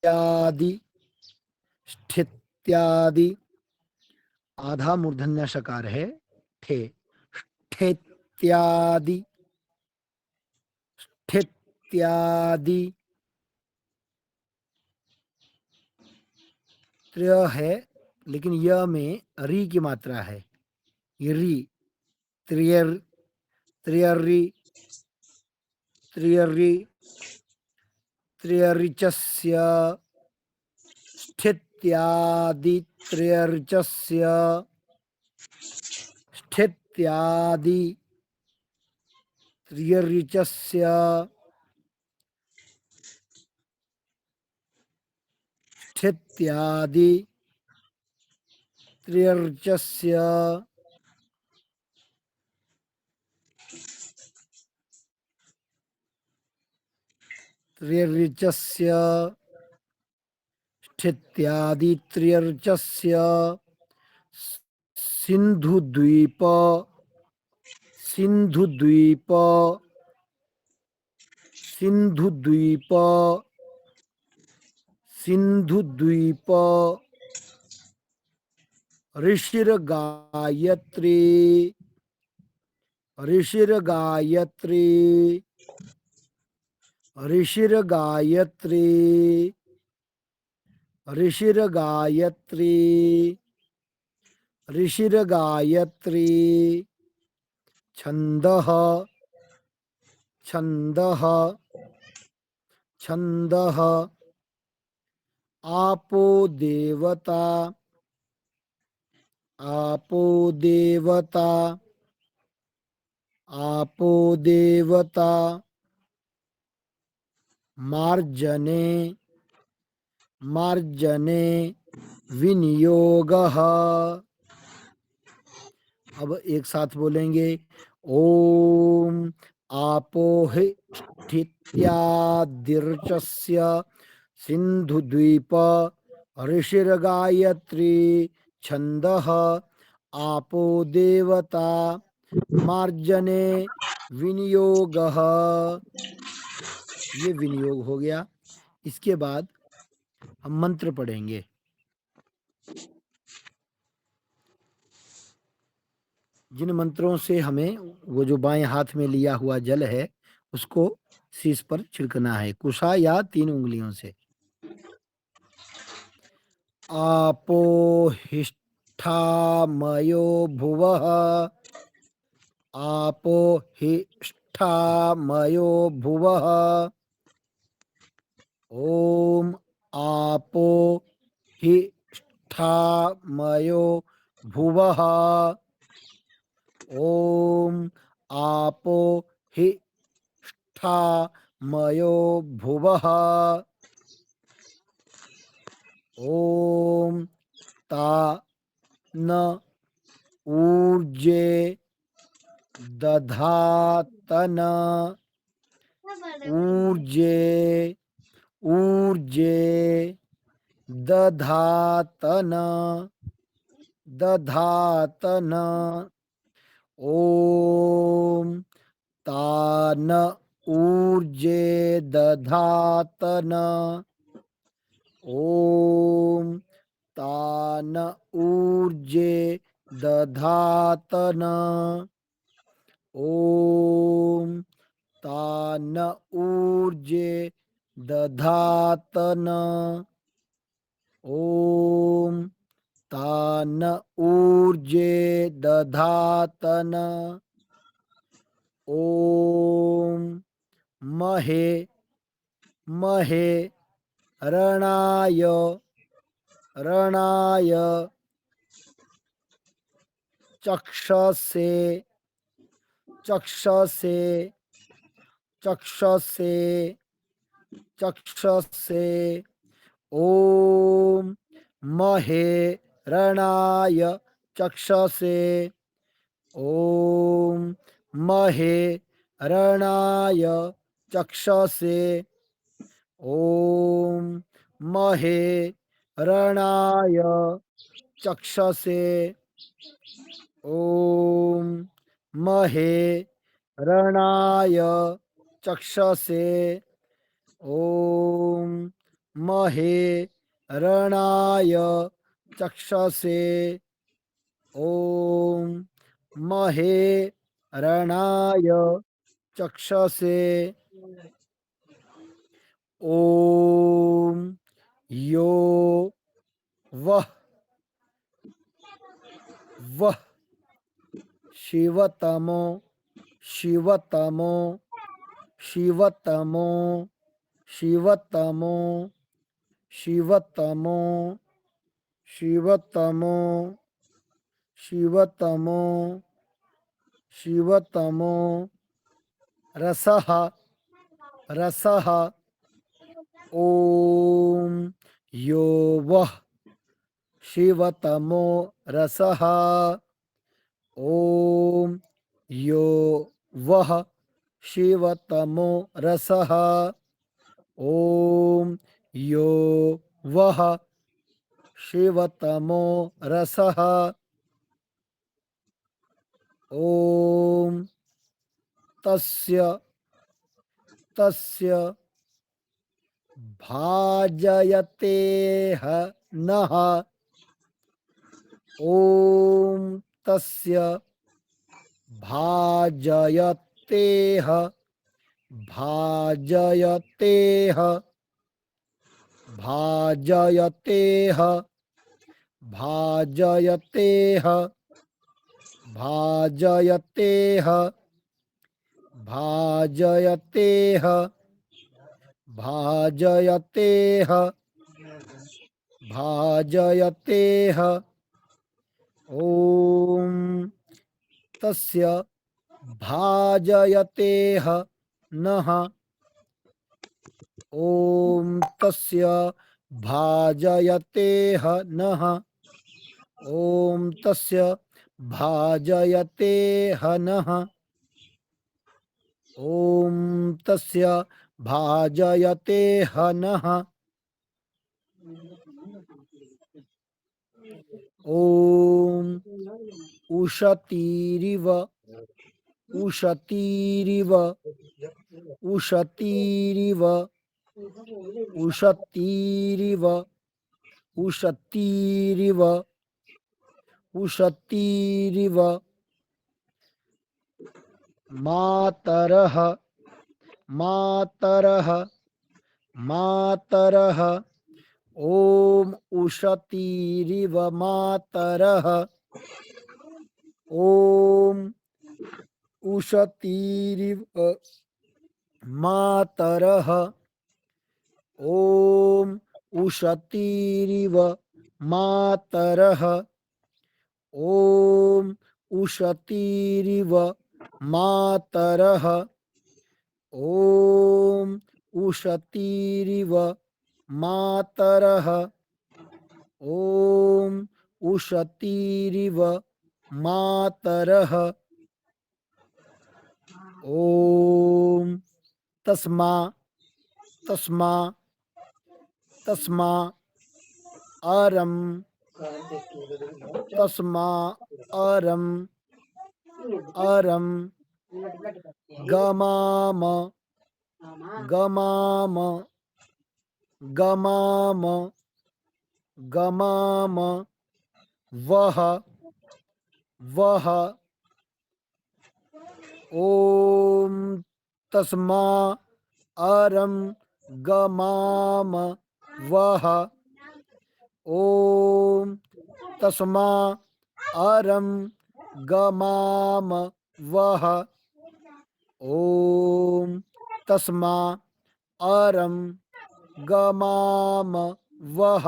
इत्यादि स्थित्यादि आधा मूर्धन्य शकार है ठे ठेत्यादि ठेत्यादि त्रय है लेकिन य में री की मात्रा है ये री त्रियर त्रियर्री त्रियर्री त्रियर्चस्य स्थित्यादि त्रियर्चस्य स्थित्यादि त्रियर्चस्य स्थित्यादि त्रियर्चस्य त्रियर्चस्य स्थित्यादि त्रियर्चस्य सिन्धुद्वीप सिन्धुद्वीप सिन्धुद्वीप सिन्धुद्वीप ऋषिर्गायत्री ऋषिर्गायत्री ऋषिर्गायत्री ऋषिर्गायत्री ऋषिर्गायत्री छन्दः छन्दः छन्दः आपो देवता आपो देवता आपो देवता मार्जने मार्जने विनियोगः अब एक साथ बोलेंगे ओम आपोहि स्थित्यादिर्चस्य सिन्धुद्वीप ऋषिर्गायत्री छन्दः आपो देवता मार्जने विनियोगः ये विनियोग हो गया। इसके बाद हम मंत्र पढ़ेंगे। जिन मंत्रों से हमें वो जो बाएं हाथ में लिया हुआ जल है उसको शीश पर छिड़कना है कुशा या 3 उंगलियों से। आपो हिष्ठामयो भुवः आपो हिष्ठामयो भुवः ओम आपो हिष्ठामयो भुवः ओम आपो हिष्ठामयो भुवः ओम ता न ऊर्जे दधातन ऊर्जे ऊर्जे दधातन दधातन ओम तान ऊर्जे दधातन ओम तान ऊर्जे दधातन ओम तान ऊर्जे दधातन ओम तान ऊर्जे दधातन ओम महे महे रणाय रणाय चक्षसे चक्षसे चक्षसे चक्षसे ओम महे रणाय चक्षसे ओम महे रणाय चक्षसे ॐ महे रणाय चक्षसे ॐ महे रणाय चक्षसे ॐ महे रणाय चक्षसे ॐ महे रणाय चक्षसे ॐ यो वः वः शिवतमो शिवतमो शिवतमो शिवतमो शिवतमो शिवतमो शिवतमो शिवतमो रसः रसः ॐ यो वः शिवतमो रसः ॐ यो वः शिवतमो रसः ॐ यो वः शिवतमो रसः ॐ तस्य तस्य भाजयतेह नः ॐ तस्य भाजयतेह भाजयतेह भाजयतेह भाजयतेह भाजयतेह भाजयतेह भाजयतेह भाजयतेह ॐ तस्य भाजयतेह नः ॐ तस्य भाजयतेह नः ॐ तस्य भाजयतेह नः ॐ तस्य भाजयतेह नः ॐ उशतीरिव उशतीरिव उशतीरिव उशतीरिव उशतीरिव उशतीरिव मातरः मातरः मातरः ॐ उशतीरिव मातरः ॐ उशतीरिव मातरः ॐ उशतीरिव मातरः ॐ उशतीरिव मातरः ॐ उशतीरिव मातरः ॐ उशतीरिव मातरः ॐ तस्मा तस्मा तस्मा अरम तस्मा अरम अरम गमाम गमाम गमाम गमाम वह वह ॐ तस्मा अरम गमाम वह ॐ तस्मा अरम गमाम वह ॐ तस्मा अरम गमाम वह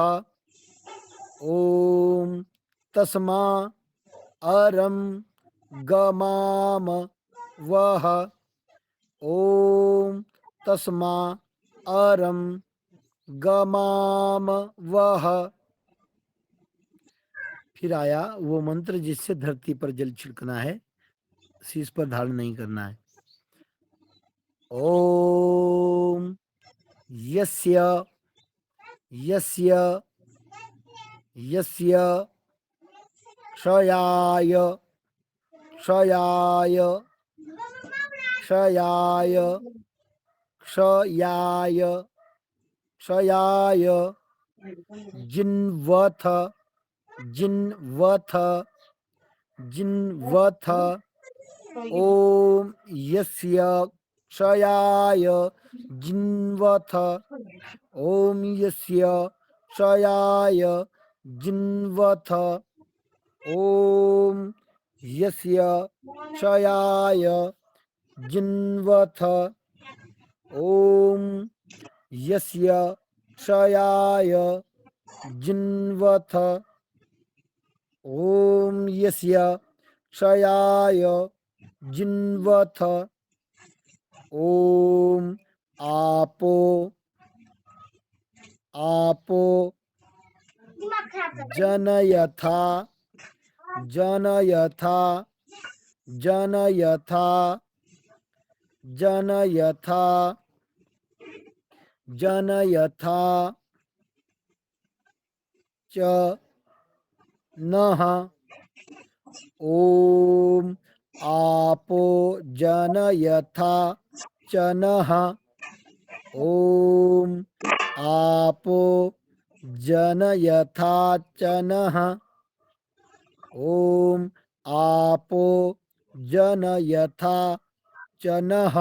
ॐ तस्मा अरम गमाम वह ॐ तस्मा अरम गमाम वह। फिर आया वो मंत्र जिससे धरती पर जल छिड़कना है। शीश पर धारण नहीं करना है। ओम यस्य यस्य यस्य क्षयाय क्षयाय क्षयाय क्षयाय क्षयाय जिन्वथ जिन्वथ जिन्वथ ओम यस्य क्षयाय जिन्वथ ओम यस्य क्षयाय जिन्वथ ओम यस्य क्षयाय जिन्वथ ओम यस्य क्षयाय जिन्वथ ओम यस्य क्षयाय जिन्वथ ओम आपो आपो जनयथा जनयथा जनयथा जनयथा जनयथा च नः ओम आपो जनयथा च नः ओम आपो जनयथा च नः ओम आपो जनयथा च नः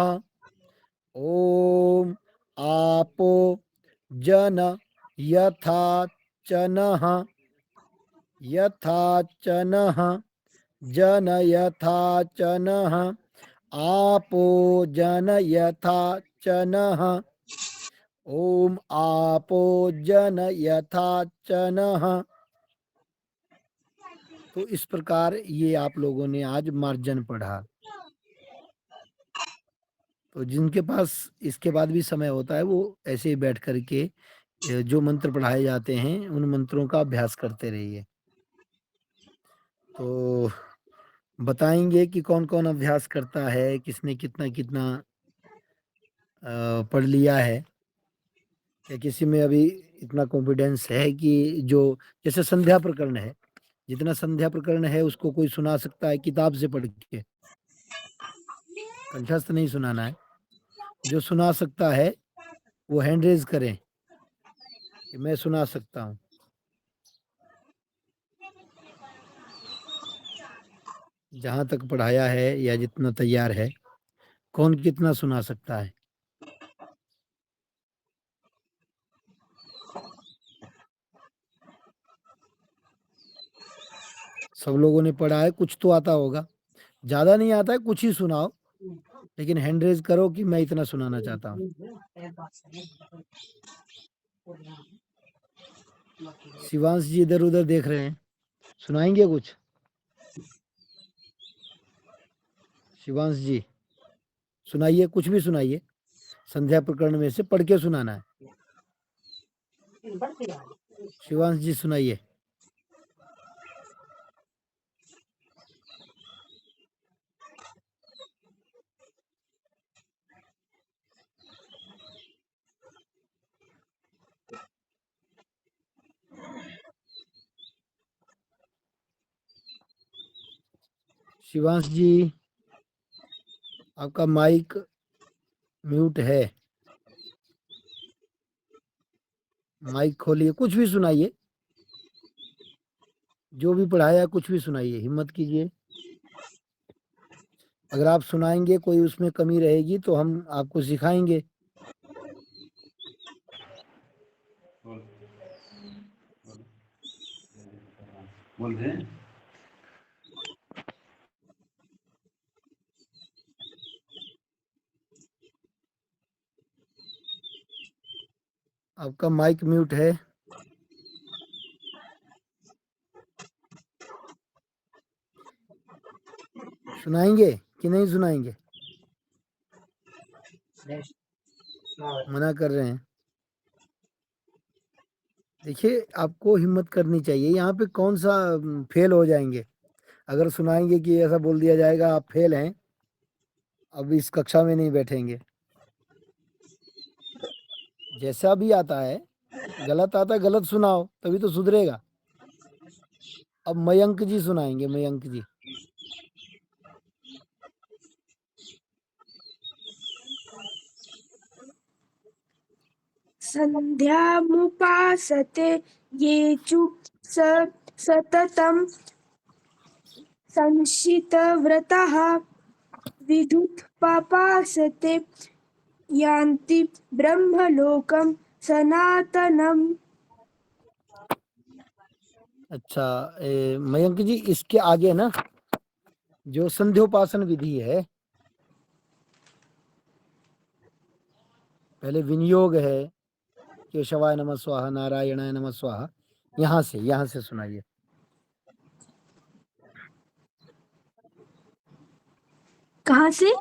ओम आपो जन यथा च नः यथा च नः जन यथा च नः आपो जन यथा च नः ओम आपो जन यथा च नः। तो इस प्रकार ये आप लोगों ने आज मार्जन पढ़ा। तो जिनके पास इसके बाद भी समय होता है वो ऐसे ही बैठ करके जो मंत्र पढ़ाए जाते हैं उन मंत्रों का अभ्यास करते रहिए। तो बताएंगे कि कौन कौन अभ्यास करता है, किसने कितना कितना पढ़ लिया है, या किसी में अभी इतना कॉन्फिडेंस है कि जो जैसे संध्या प्रकरण है, जितना संध्या प्रकरण है उसको कोई सुना सकता है किताब से पढ़ के, कंठस्थ नहीं सुनाना है। जो सुना सकता है वो हैंड रेज करें कि मैं सुना सकता हूँ। जहां तक पढ़ाया है या जितना तैयार है, कौन कितना सुना सकता है। सब लोगों ने पढ़ा है, कुछ तो आता होगा, ज्यादा नहीं आता है, कुछ ही सुनाओ, लेकिन हैंड रेज करो कि मैं इतना सुनाना चाहता हूँ। शिवांश जी इधर उधर देख रहे हैं, सुनाएंगे कुछ? शिवांश जी सुनाइए, कुछ भी सुनाइए, संध्या प्रकरण में से पढ़ के सुनाना है। शिवांश जी सुनाइए। शिवांश जी आपका माइक म्यूट है, माइक खोलिए, कुछ भी सुनाइए, जो भी पढ़ाया कुछ भी सुनाइए, हिम्मत कीजिए। अगर आप सुनाएंगे कोई उसमें कमी रहेगी तो हम आपको सिखाएंगे। बोल रहे हैं। आपका माइक म्यूट है। सुनाएंगे कि नहीं सुनाएंगे? मना कर रहे हैं। देखिए आपको हिम्मत करनी चाहिए, यहाँ पे कौन सा फेल हो जाएंगे। अगर सुनाएंगे कि ऐसा बोल दिया जाएगा आप फेल हैं, अब इस कक्षा में नहीं बैठेंगे। जैसा भी आता है, गलत सुनाओ तभी तो सुधरेगा। अब मयंक जी सुनाएंगे, मयंक जी। संध्यामुपासते ये चु सततं संशितव्रताः विदुत्पापासते यान्ति ब्रह्मलोकं सनातनम्। अच्छा, मयंक जी इसके आगे ना जो संध्योपासन विधि है, पहले विनियोग है, केशवाय नमः स्वाहा, नारायणाय नमः स्वाहा, यहाँ से सुनाइए। कहाँ से?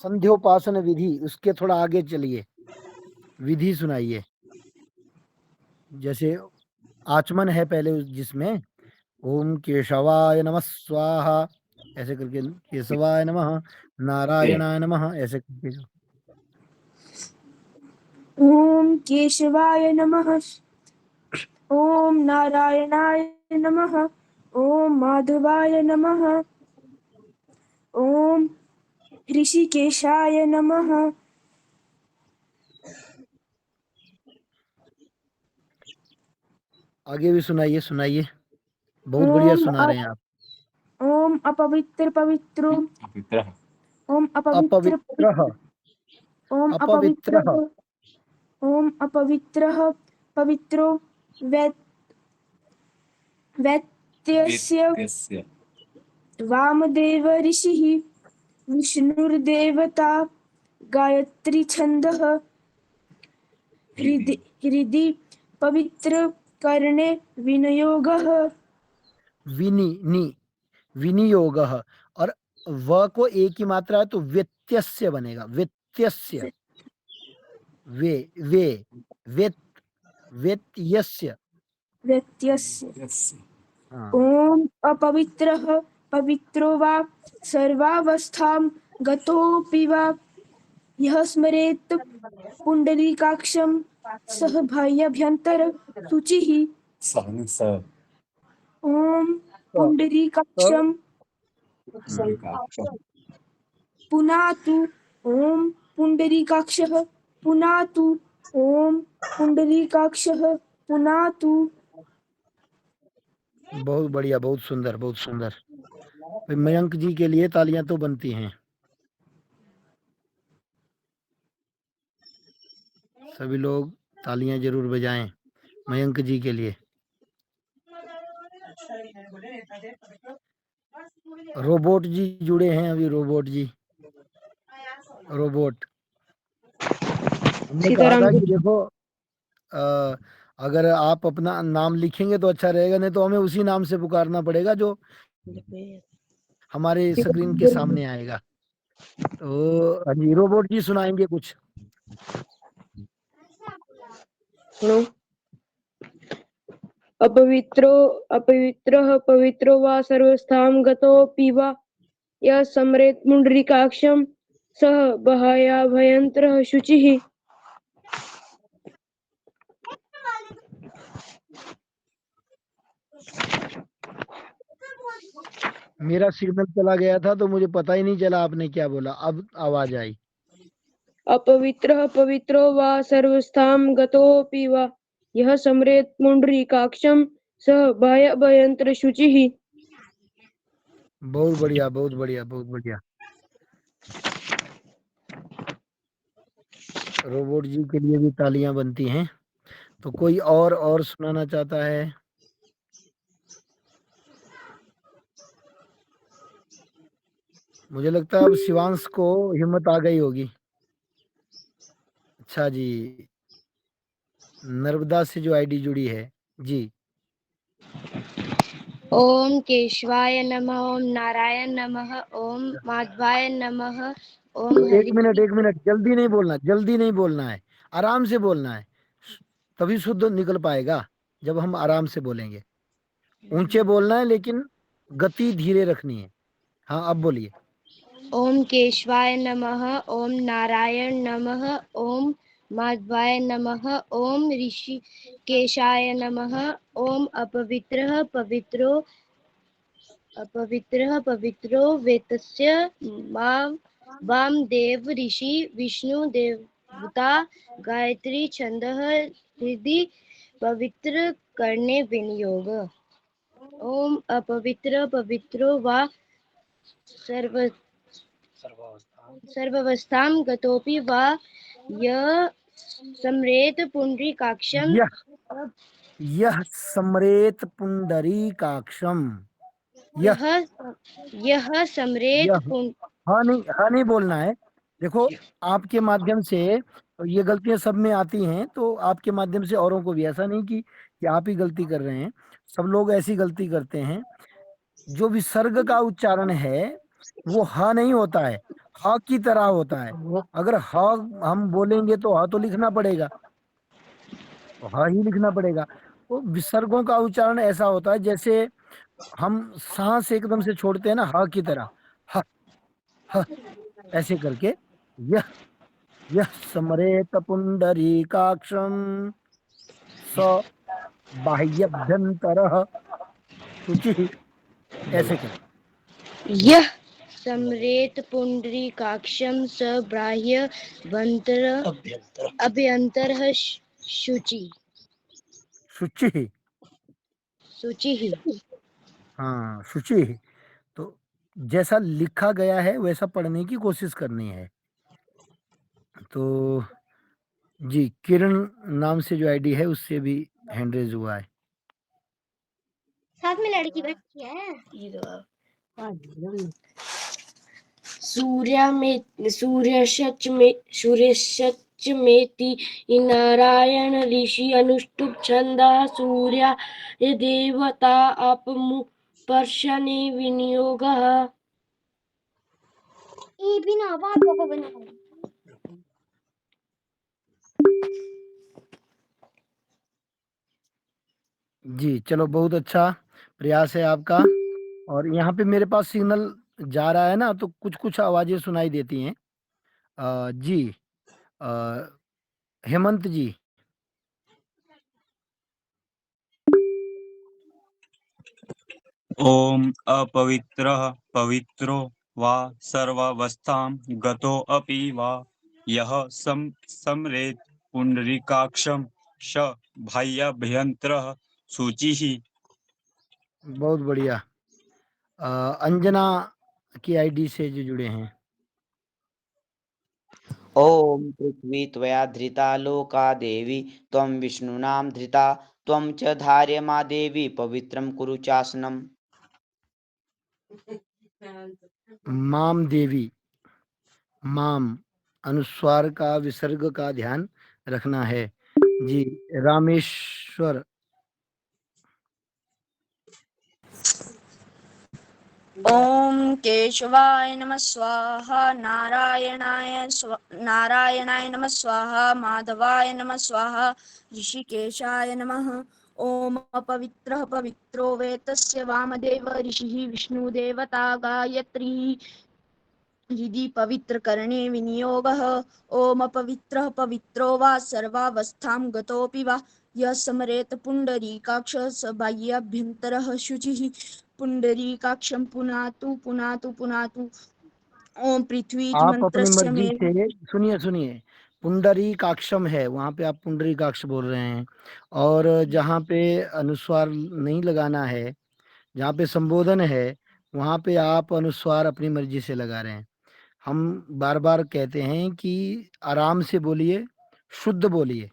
संध्योपासन विधि, उसके थोड़ा आगे चलिए, विधि सुनाइए। जैसे आचमन है पहले जिसमें ओम केशवाय नमः स्वाहा ऐसे करके, केशवाय नमः, नारायणाय नमः ऐसे करके। ओम केशवाय नमः, ओम नारायणाय नमः, ओम माधवाय नमः, ओम ऋषिकेशाय नमः। आगे भी सुनाइए, बहुत बढ़िया सुना रहे हैं आप। ओम अपवित्र पवित्रो, ओम अपवित्र अपवित्रः, ओम अपवित्र, ओम अपवित्रः पवित्रो वैत्यस्य वामदेव ऋषिः विष्णुर्देवता गायत्री छन्दः हृदि पवित्र कर्णे विनियोगः। विनियोगः, और व को एक ही मात्रा है तो व्यत्यस्य बनेगा, व्यत्यस्य, व्यत्यस्य। हाँ। ओम अपवित्रः पवित्रो वा सर्वावस्थां गतोऽपि वा यः स्मरेत् पुण्डरीकाक्षं सह भयाभ्यन्तर शुचिः। ओम पुण्डरीकाक्षं पुनातु, ओम पुण्डरीकाक्षः पुनातु, ओम पुण्डरीकाक्षः पुनातु। बहुत बढ़िया, बहुत सुंदर, बहुत सुंदर। मयंक जी के लिए तालियां तो बनती हैं। सभी लोग तालियां जरूर बजाएं मयंक जी के लिए। रोबोट जी जुड़े हैं अभी, रोबोट जी, रोबोट। हमने कहा था कि देखो, अगर आप अपना नाम लिखेंगे तो अच्छा रहेगा, नहीं तो हमें उसी नाम से पुकारना पड़ेगा जो हमारे स्क्रीन के सामने आएगा। तो अभी रोबोट जी सुनाएंगे कुछ। अपवित्रः पवित्रो वा सर्वस्थां गतोऽपि वा यः स्मरेत् पुण्डरीकाक्षं सः भयाभयन्तरः शुचिः। मेरा सिग्नल चला गया था तो मुझे पता ही नहीं चला आपने क्या बोला, अब आवाज आई। अपवित्रः पवित्रो वा सर्वस्थां गतोऽपि वा यः स्मरेत् पुण्डरीकाक्षं सः भयाभयन्तरः शुचिः। बहुत बढ़िया, बहुत बढ़िया, बहुत बढ़िया। रोबोट जी के लिए भी तालियां बनती हैं। तो कोई और सुनाना चाहता है? मुझे लगता है अब शिवांश को हिम्मत आ गई होगी। अच्छा जी, नर्मदा से जो आईडी जुड़ी है जी। ओम केशवाय नमः, ओम नारायण नमः, ओम माधवाय नमः, ओम एक मिनट, जल्दी नहीं बोलना है, आराम से बोलना है, तभी शुद्ध निकल पाएगा जब हम आराम से बोलेंगे। ऊंचे बोलना है लेकिन गति धीरे रखनी है। हाँ, अब बोलिए। ओम केशवाय नमः, ओम नारायण नमः, ओम माधवाय नमः, ओम ऋषिकेशाय नमः, ओम अपवित्रः पवित्रो वेतस्य वामदेव ऋषि विष्णु देवता गायत्री छंदः हृदि पवित्र करने विनियोग। ओम अपवित्र पवित्रो वा सर्व सर्वावस्थां गतोऽपि वा यः स्मरेत पुण्डरीकाक्षं यह सम्रेत पुंडरीकाक्षम। यह यः स्मरेत यह हाँ नहीं बोलना है। देखो, आपके माध्यम से ये गलतियां सब में आती हैं, तो आपके माध्यम से औरों को भी, ऐसा नहीं कि आप ही गलती कर रहे हैं, सब लोग ऐसी गलती करते हैं। जो विसर्ग का उच्चारण है वो ह नहीं होता है, ह की तरह होता है। अगर ह हम बोलेंगे तो ह तो लिखना पड़ेगा, तो ह ही लिखना पड़ेगा। तो विसर्गों का उच्चारण ऐसा होता है जैसे हम सांस एकदम से छोड़ते हैं ना, ह की तरह, ह ह ऐसे करके। यह यह स्मरेत पुंडरीकाक्षम स बाह्यभ्यंतरः शुचि, ऐसे करके। जी, यः स्मरेत पुण्डरीकाक्षं स अभ्यन्तरः शुचिः। शुचि। हाँ, शुचि। तो जैसा लिखा गया है वैसा पढ़ने की कोशिश करनी है। तो जी, किरण नाम से जो आईडी है उससे भी हैंड रेज हुआ है। साथ में लड़की बैठी है। सूर्यश्चमेति नारायण ऋषि अनुष्टुप छंदः सूर्या देवता अपमुपर्शने विनियोगः। ये बिना बातों को बना। जी, चलो, बहुत अच्छा प्रयास है आपका। और यहाँ पे मेरे पास सिग्नल जा रहा है ना, तो कुछ कुछ आवाजें सुनाई देती हैं। जी, अ, हेमंत जी। ॐ अपवित्रः पवित्रो वा सर्वावस्थां गतोऽपि वा यः स्मरेत् पुण्डरीकाक्षं स बाह्यभ्यन्तरः शुचिः। बहुत बढ़िया। अंजना की आईडी से जो जुड़े हैं। ॐ पृथ्वी त्वया धृता लोका देवी त्वं विष्णुनां धृता त्वं च धार्यमा देवी पवित्रं कुरु चासनम्। माम देवी, माम अनुस्वार का विसर्ग का ध्यान रखना है। जी, रामेश्वर। ओम केशवाय नमः स्वाहा, नारायणाय नमः स्वाहा, माधवाय नमः स्वाहा, ऋषिकेशाय नमः। ओम अपवित्रः पवित्रो वेतस्य वामदेव ऋषिः विष्णुदेवता गायत्री हृदि पवित्रकरणे विनियोगः। ओम अपवित्रः पवित्रो वा सर्वावस्थां गतोऽपि वा यः स्मरेत पुण्डरीकाक्षः स बाह्याभ्यन्तरः शुचिः। पुण्डरीकाक्षं पुनातु पुनातु पुनातु। ओम पृथ्वी आप अपनी मंत्रस्य मर्जी मे। से सुनिए, पुंडरी काक्षम है, वहां पे आप पुंडरी काक्ष बोल रहे हैं। और जहाँ पे अनुस्वार नहीं लगाना है, जहाँ पे संबोधन है, वहां पे आप अनुस्वार अपनी मर्जी से लगा रहे हैं। हम बार बार कहते हैं कि आराम से बोलिए, शुद्ध बोलिए।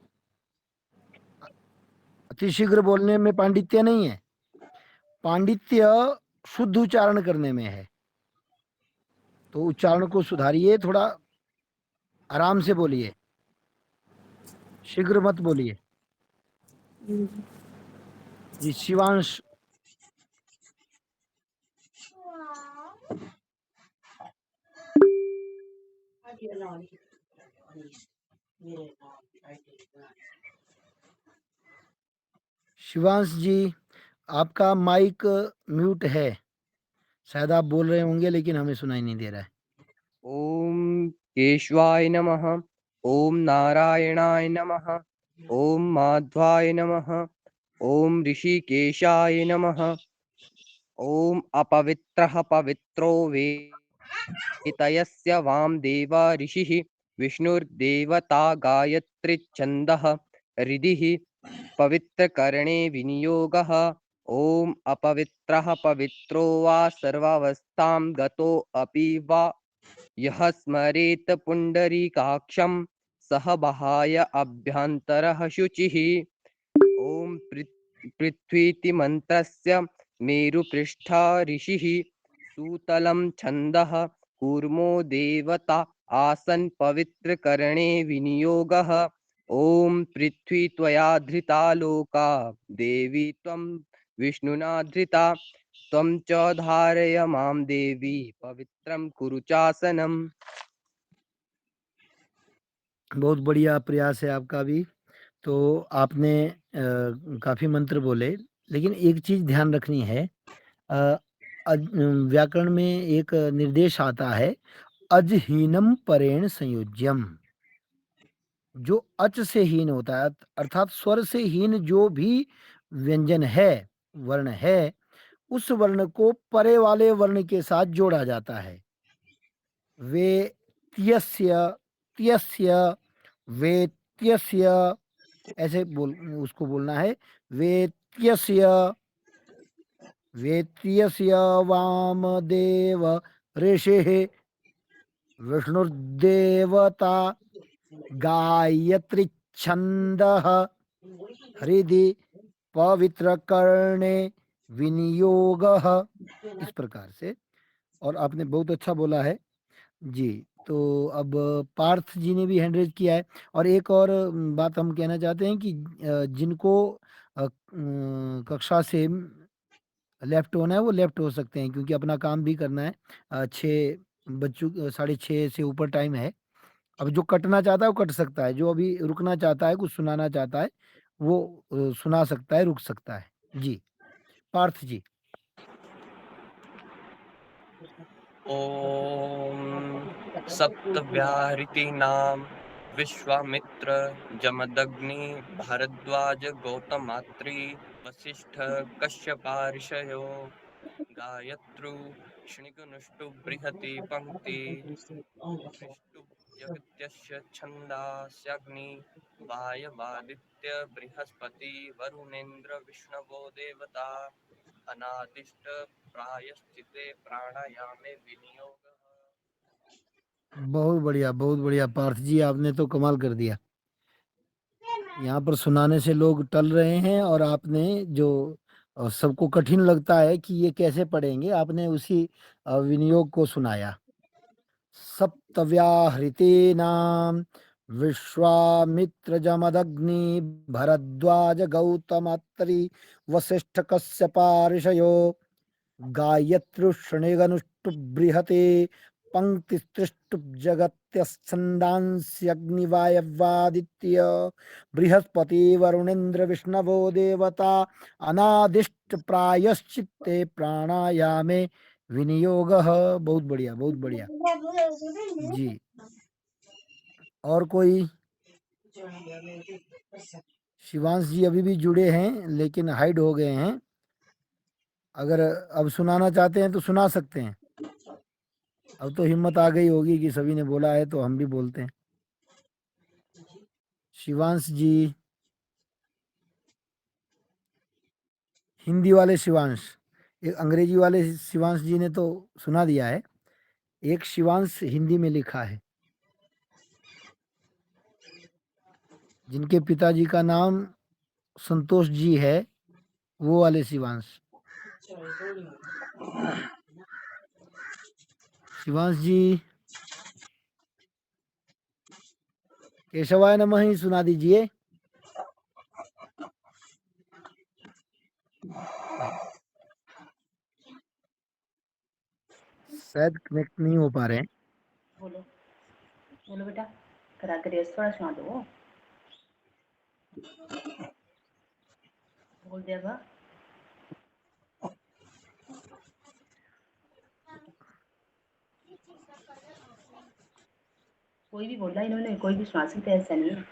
अतिशीघ्र बोलने में पांडित्य नहीं है, पांडित्य शुद्ध उच्चारण करने में है। तो उच्चारण को सुधारिए, थोड़ा आराम से बोलिए, शीघ्र मत बोलिए। जी, शिवांश। शिवांश जी, आपका माइक म्यूट है। शायद आप बोल रहे होंगे लेकिन हमें सुनाई नहीं दे रहा है। ओम केशवाय नमः। ओम नारायणाय नमः। ओम माधवाय नमः। ओम ऋषिकेशाय नमः। ओम अपवित्रः पवित्रो वेतयस्य वामदेव ऋषिः विष्णुर्देवता गायत्रीच्छन्दः हृदिः पवित्रकरणे विनियोगः। ओम अपवित्रः पवित्रो वा सर्वावस्थां गतो अपि वा यः स्मरेत् पुण्डरीकाक्षं सः बहाय अभ्यन्तरः शुचिः। ॐ पृथ्वीति मन्त्रस्य मेरुपृष्ठा ऋषिः सूतलं छन्दः कूर्मो देवता आसन् पवित्रकरणे विनियोगः। ॐ पृथ्वी त्वया धृता लोका देवी त्वं विष्णुना धृता त्वं च धारय मां देवी पवित्रं कुरु चासनम्। बहुत बढ़िया प्रयास है आपका भी। तो आपने काफी मंत्र बोले, लेकिन एक चीज ध्यान रखनी है। व्याकरण में एक निर्देश आता है, अजहीनम परेण संयोज्यम। जो अच से हीन होता है, अर्थात स्वर से हीन जो भी व्यंजन है, वर्ण है, उस वर्ण को परे वाले वर्ण के साथ जोड़ा जाता है। वे त्यस्य, त्यस्य, वेत्यस्य, ऐसे उसको बोलना है। वेत्यस्य, वेत्यस्य वामदेव ऋषिः विष्णुर्देवता गायत्री छंदः हृदि पवित्रकर्णे विनियोगः। इस प्रकार से। और आपने बहुत अच्छा बोला है जी। तो अब पार्थ जी ने भी हैंड रेज किया है। और एक और बात हम कहना चाहते हैं कि जिनको कक्षा से लेफ्ट होना है वो लेफ्ट हो सकते हैं, क्योंकि अपना काम भी करना है। 6 6:30 से ऊपर टाइम है। अब जो कटना चाहता है वो कट सकता है, जो अभी रुकना चाहता है, कुछ सुनाना चाहता है, वो सुना सकता है, रुक सकता है जी। पार्थ जी। ॐ सप्तव्याहृतीनां विश्वामित्र जमदग्नि भारद्वाज गौतमात्रि वसिष्ठ कश्यपार्षयो गायत्रु शृणुष्टु बृहति पंक्ति सृष्टु जगत्यस्य छन्दास्यग्नि वायवादित्य बृहस्पति वरुणेन्द्र विष्णवो देवता अनादिष्ट प्रायश्चिते प्राणायामे विनियोग। बहुत बढ़िया, बहुत बढ़िया पार्थ जी, आपने तो कमाल कर दिया। यहाँ पर सुनाने से लोग टल रहे हैं, और आपने जो सबको कठिन लगता है कि ये कैसे पढ़ेंगे, आपने उसी विनियोग को सुनाया। सप्तव्याहृतीनां विश्वामित्र जमदग्नि भरद्वाज गौतमात्रि वसिष्ठ कश्यपार्षयो गायत्रुष्णेगनुष्टु बृहते पंक्तिस्तृष्टु जगत्यश्छन्दांस्यग्निवायवादित्य बृहस्पति वरुणेन्द्र विष्णवो देवता अनादिष्ट प्रायश्चित्ते प्राणायामे विनियोगः। बहुत बढ़िया, बहुत बढ़िया जी। और कोई? शिवांश जी अभी भी जुड़े हैं लेकिन हाइड हो गए हैं। अगर अब सुनाना चाहते हैं तो सुना सकते हैं। अब तो हिम्मत आ गई होगी कि सभी ने बोला है तो हम भी बोलते हैं। शिवांश जी, हिंदी वाले शिवांश, एक अंग्रेजी वाले शिवांश जी ने तो सुना दिया है, एक शिवांश हिंदी में लिखा है, जिनके पिताजी का नाम संतोष जी है, वो वाले शिवांश। शिवांश जी, केशवाय नमः ही सुना दीजिए। शायद कनेक्ट नहीं हो पा रहे हैं। बोलो बोलो बेटा, करा के रेस थोड़ा सुना दो। बोल दिया बा। कोई भी बोला इन्होंने, कोई भी सुना सकते हैं, ऐसा नहीं है।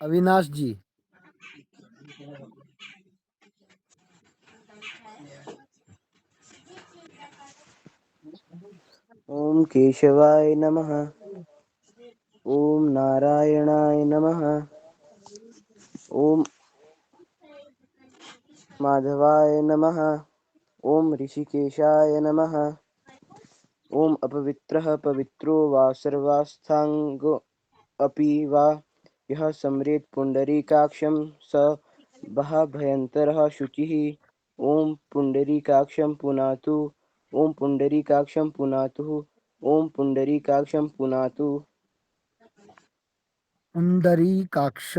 अविनाश जी। ओम केशवाय नमः। ओम नारायणाय नमः। ओम माधवाय नमः। ओम ऋषिकेशाय नमः। ओम अपवित्रः पवित्रो वा सर्वास्थांगो अपि वा यः स्मरेत् पुण्डरीकाक्षं स भयन्तरः शुचिः। ओम पुण्डरीकाक्षं पुनातु। ओम पुण्डरीकाक्षं पुनातु। ओम पुण्डरीकाक्षं पुनातु। पुंडरीकाक्ष,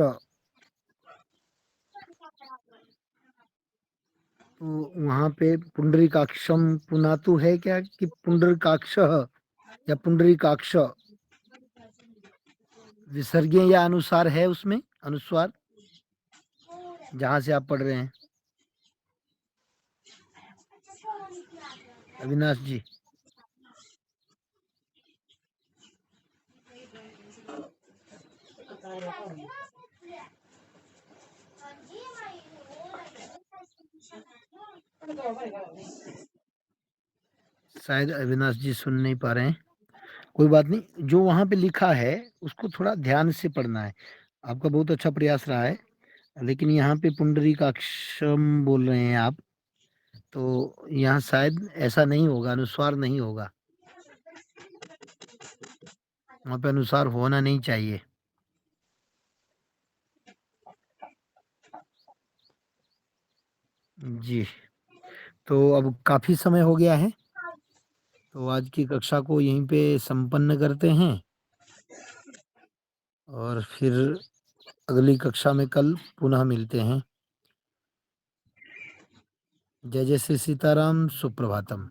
तो वहां पे पुंडरीकाक्षम पुनातु है क्या कि पुंडरीकाक्ष या पुंडरीकाक्ष? विसर्गीय या अनुसार है उसमें, अनुस्वार जहां से आप पढ़ रहे हैं अविनाश जी? शायद अविनाश जी सुन नहीं पा रहे हैं। कोई बात नहीं, जो वहां पे लिखा है उसको थोड़ा ध्यान से पढ़ना है। आपका बहुत अच्छा प्रयास रहा है, लेकिन यहाँ पे पुंडरीकाक्षम बोल रहे हैं आप, तो यहाँ शायद ऐसा नहीं होगा, अनुस्वार नहीं होगा, वहाँ पे अनुसार होना नहीं चाहिए। जी, तो अब काफी समय हो गया है, तो आज की कक्षा को यहीं पे संपन्न करते हैं और फिर अगली कक्षा में कल पुनः मिलते हैं। जय जय श्री सीताराम, सुप्रभातम।